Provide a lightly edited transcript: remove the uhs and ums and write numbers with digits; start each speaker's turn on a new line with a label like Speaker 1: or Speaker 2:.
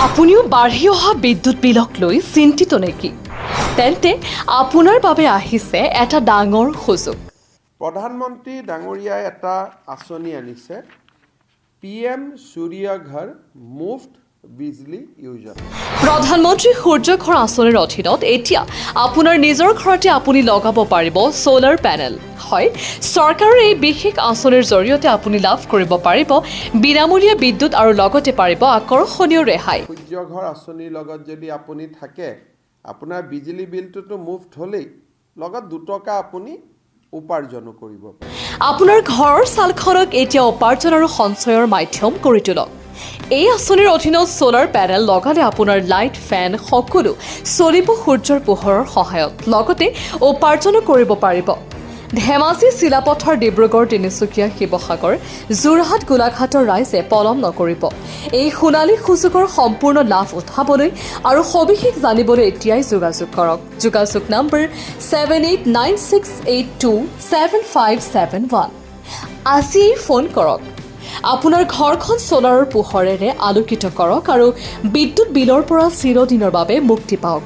Speaker 1: আপুনিও বাঢ়ি অহা বিদ্যুৎ বিলক লৈ চিন্তিত নেকি? তেন্তে আপোনাৰ বাবে আহিছে এটা ডাঙৰ সুযোগ।
Speaker 2: প্ৰধানমন্ত্ৰী ডাঙৰীয়াই এটা আঁচনি আনিছে, PM সূৰ্য ঘৰ মুফ্ত বিজলী যোজনা।
Speaker 1: প্ৰধানমন্ত্ৰী সূৰ্য ঘৰ আঁচনিৰ অধীনত এতিয়া আপোনাৰ নিজৰ ঘৰতে আপুনি লগাব পাৰিব সোলাৰ পেনেল। হয়, চৰকাৰৰ এই বিশেষ আঁচনিৰ জৰিয়তে আপুনি লাভ কৰিব পাৰিব বিনামূলীয়া বিদ্যুৎ আৰু লগতে পাৰিব আকৰ্ষণীয় ৰেহাই।
Speaker 2: সূৰ্য ঘৰ আঁচনিৰ লগত যদি আপুনি থাকে, আপোনাৰ বিজলী বিলটোতো মুফ্ত হ'লেই, লগত 2 টকা আপুনি উপাৰ্জনো কৰিব পাৰে।
Speaker 1: আপোনাৰ ঘৰৰ ছালখনক এতিয়া উপাৰ্জন আৰু সঞ্চয়ৰ মাধ্যম কৰি তোলক। এই আঁচনিৰ অধীনত সোলাৰ পেনেল লগালে আপোনাৰ লাইট, ফেন সকলো চলিব সূৰ্যৰ পোহৰৰ সহায়ত। লগতে উপাৰ্জনো কৰিব পাৰিব। ধেমাজি, চিলাপথাৰ, ডিব্ৰুগড়, তিনিচুকীয়া, শিৱসাগৰ, যোৰহাট, গোলাঘাটৰ ৰাইজে পলম নকৰিব। এই সোণালী সুযোগৰ সম্পূৰ্ণ লাভ উঠাবলৈ আৰু সবিশেষ জানিবলৈ এতিয়াই যোগাযোগ কৰক। যোগাযোগ নম্বৰ 7896827571। আজিয়েই ফোন কৰক। আপোনাৰ ঘৰখন সোলাৰৰ পোহৰেৰে আলোকিত কৰক আৰু বিদ্যুৎ বিলৰ পৰা চিৰদিনৰ বাবে মুক্তি পাওক।